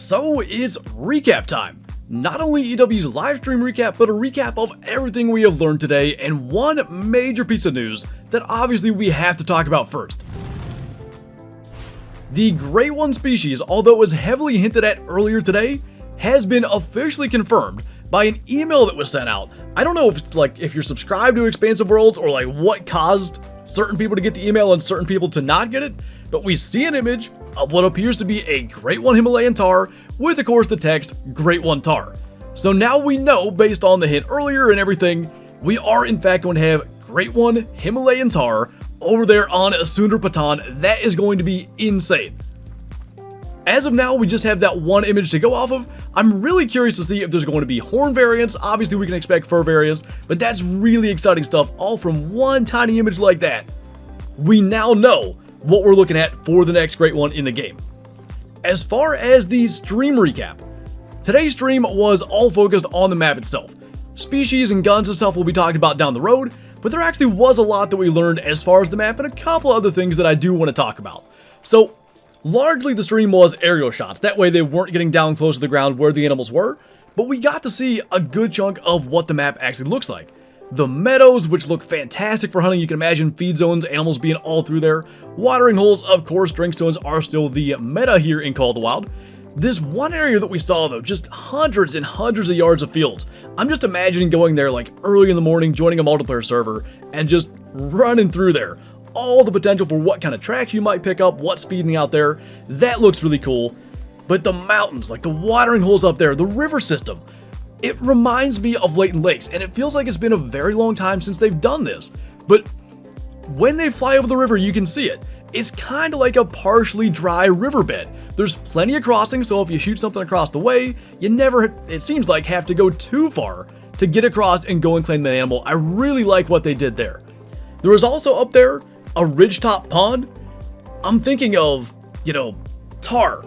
So it's recap time. Not only EW's live stream recap, but a recap of everything we have learned today, and one major piece of news that obviously we have to talk about first. The Great One species, although it was heavily hinted at earlier today, has been officially confirmed by an email that was sent out. I don't know if it's like if you're subscribed to Expansive Worlds or like what caused certain people to get the email and certain people to not get it, but we see an image of what appears to be a Great One Himalayan tar with, of course, the text Great One tar. So now we know, based on the hint earlier and everything, we are in fact going to have Great One Himalayan tar over there on Sundarpatan. That is going to be insane. As of now, we just have that one image to go off of. I'm really curious to see if there's going to be horn variants. Obviously, we can expect fur variants, but that's really exciting stuff, all from one tiny image like that. We now know what we're looking at for the next Great One in the game. As far as the stream recap, today's stream was all focused on the map itself. Species and guns and stuff will be talked about down the road, but there actually was a lot that we learned as far as the map and a couple other things that I do want to talk about. So, largely the stream was aerial shots, that way they weren't getting down close to the ground where the animals were, but we got to see a good chunk of what the map actually looks like. The meadows, which look fantastic for hunting, you can imagine feed zones, animals being all through there. Watering holes, of course, drink zones are still the meta here in Call of the Wild. This one area that we saw though, just hundreds and hundreds of yards of fields. I'm just imagining going there like early in the morning, joining a multiplayer server, and just running through there. All the potential for what kind of tracks you might pick up, what's feeding out there. That looks really cool. But the mountains, like the watering holes up there, the river system, it reminds me of Latent Lakes, and it feels like it's been a very long time since they've done this. But when they fly over the river, you can see it. It's kind of like a partially dry riverbed. There's plenty of crossing, so if you shoot something across the way, you never, it seems like, have to go too far to get across and go and claim that animal. I really like what they did there. There was also up there a ridgetop pond. I'm thinking of, tar,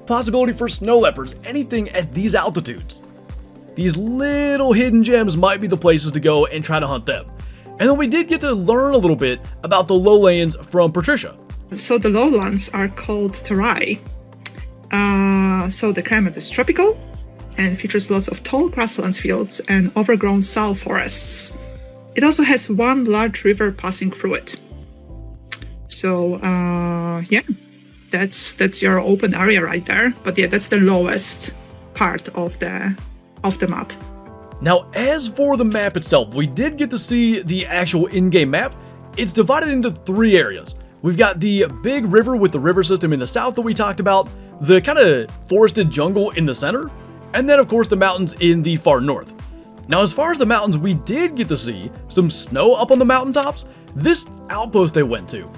possibility for snow leopards, anything at these altitudes. These little hidden gems might be the places to go and try to hunt them. And then we did get to learn a little bit about the lowlands from Patricia. So the lowlands are called terai. So the climate is tropical and features lots of tall grasslands fields and overgrown sal forests. It also has one large river passing through it. So yeah, that's your open area right there. But yeah, that's the lowest part of the map. Now, as for the map itself, we did get to see the actual in-game map. It's divided into 3 areas. We've got the big river with the river system in the south that we talked about, the kind of forested jungle in the center, and then of course the mountains in the far north. Now, as far as the mountains, we did get to see some snow up on the mountaintops. This outpost they went to,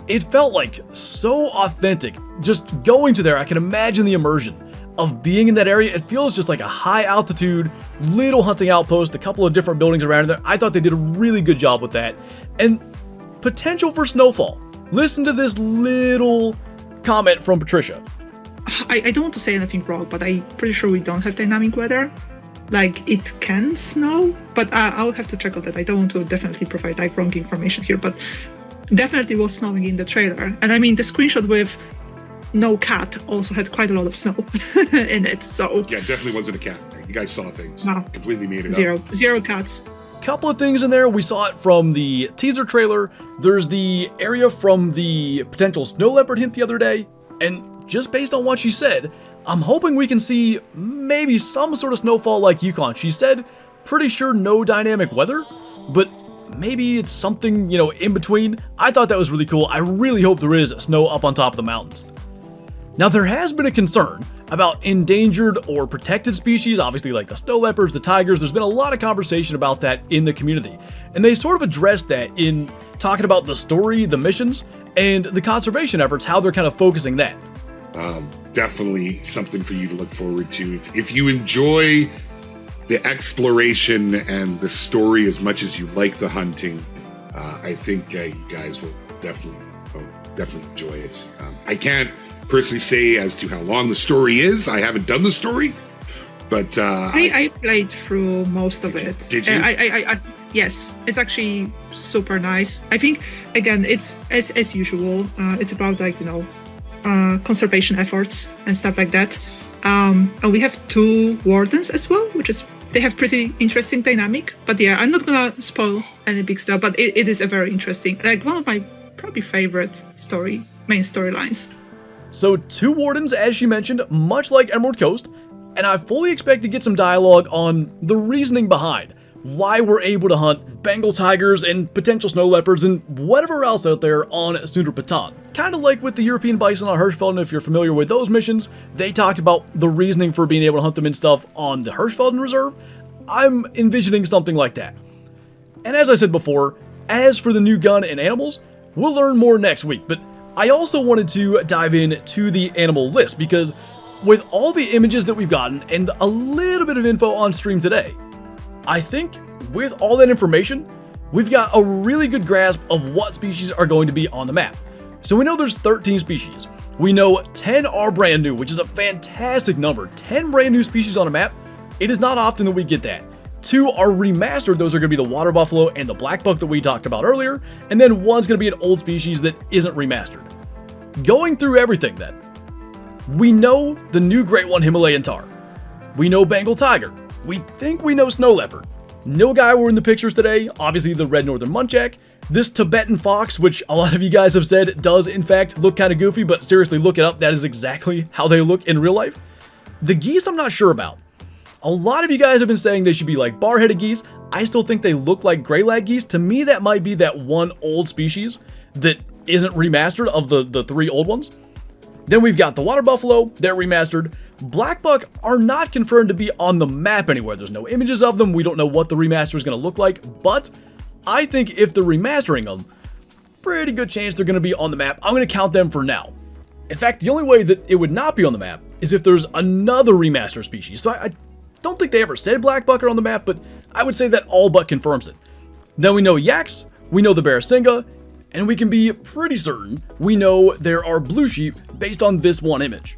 it felt like so authentic. Just going to there, I can imagine the immersion of being in that area. It feels just like a high altitude, little hunting outpost, a couple of different buildings around there. I thought they did a really good job with that. And potential for snowfall. Listen to this little comment from Patricia. I don't want to say anything wrong, but I'm pretty sure we don't have dynamic weather. Like, it can snow, but I'll have to check on that. I don't want to definitely provide like wrong information here, but definitely was snowing in the trailer. And I mean, the screenshot with no cat also had quite a lot of snow in it, so... Yeah, definitely wasn't a cat. You guys saw things. Wow. Completely made it up. Zero cats. Couple of things in there. We saw it from the teaser trailer. There's the area from the potential snow leopard hint the other day. And just based on what she said, I'm hoping we can see maybe some sort of snowfall like Yukon. She said, pretty sure no dynamic weather, but maybe it's something, in between. I thought that was really cool. I really hope there is snow up on top of the mountains. Now, there has been a concern about endangered or protected species, obviously like the snow leopards, the tigers. There's been a lot of conversation about that in the community. And they sort of addressed that in talking about the story, the missions, and the conservation efforts, how they're kind of focusing that. Definitely something for you to look forward to. If you enjoy the exploration and the story as much as you like the hunting, I think you guys will definitely enjoy it. I can't personally say as to how long the story is. I haven't done the story, but I played through most of it. Did you? Yes, it's actually super nice. I think again, it's as usual. It's about conservation efforts and stuff like that. And we have 2 wardens as well, they have pretty interesting dynamic. But yeah, I'm not gonna spoil any big stuff, but it is a very interesting, like one of my probably favorite main storylines. So 2 wardens, as she mentioned, much like Emerald Coast, and I fully expect to get some dialogue on the reasoning behind why we're able to hunt Bengal tigers and potential snow leopards and whatever else out there on Sundarpatan. Kind of like with the European bison on Hirschfelden, if you're familiar with those missions, they talked about the reasoning for being able to hunt them and stuff on the Hirschfelden Reserve. I'm envisioning something like that. And as I said before, as for the new gun and animals, we'll learn more next week, but I also wanted to dive into the animal list because with all the images that we've gotten and a little bit of info on stream today, I think with all that information, we've got a really good grasp of what species are going to be on the map. So we know there's 13 species. We know 10 are brand new, which is a fantastic number. 10 brand new species on a map. It is not often that we get that. 2 are remastered. Those are going to be the water buffalo and the black buck that we talked about earlier. And then 1's going to be an old species that isn't remastered. Going through everything then, we know the new great one Himalayan tar. We know Bengal tiger. We think we know snow leopard. No guy were in the pictures today, obviously the red northern muntjac. This Tibetan fox, which a lot of you guys have said does in fact look kind of goofy, but seriously look it up, that is exactly how they look in real life. The geese I'm not sure about. A lot of you guys have been saying they should be like bar-headed geese. I still think they look like gray lag geese. To me, that might be that one old species that isn't remastered of the 3 old ones. Then we've got the water buffalo, they're remastered. Black buck are not confirmed to be on the map anywhere. There's no images of them. We don't know what the remaster is going to look like, but I think if they're remastering them, pretty good chance they're going to be on the map. I'm going to count them for now. In fact, the only way that it would not be on the map is if there's another remaster species. So I don't think they ever said black buck are on the map, but I would say that all but confirms it. Then we know yaks, we know the Barasinga, and we can be pretty certain we know there are blue sheep based on this one image.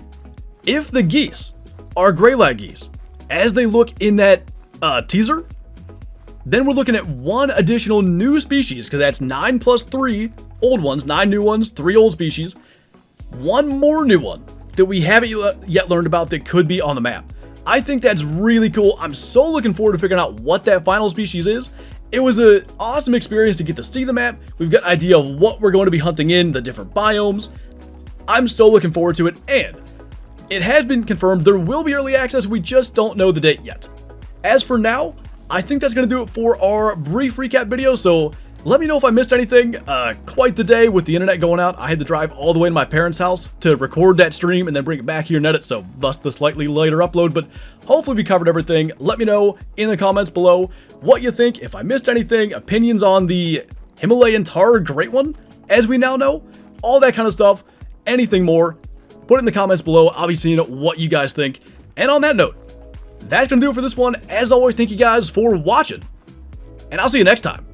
If the geese are gray lag geese, as they look in that teaser, then we're looking at 1 additional new species, because that's 9 plus 3 old ones, 9 new ones, 3 old species, 1 more new one that we haven't yet learned about that could be on the map. I think that's really cool. I'm so looking forward to figuring out what that final species is. It was an awesome experience to get to see the map. We've got an idea of what we're going to be hunting in, the different biomes. I'm so looking forward to it, and it has been confirmed there will be early access. We just don't know the date yet. As for now, I think that's going to do it for our brief recap video, so let me know if I missed anything. Quite the day with the internet going out. I had to drive all the way to my parents' house to record that stream and then bring it back here and edit, so thus the slightly later upload, but hopefully we covered everything. Let me know in the comments below what you think, if I missed anything, opinions on the Himalayan tar great one, as we now know, all that kind of stuff, anything more. Put it in the comments below. I'll be seeing what you guys think. And on that note, that's going to do it for this one. As always, thank you guys for watching, and I'll see you next time.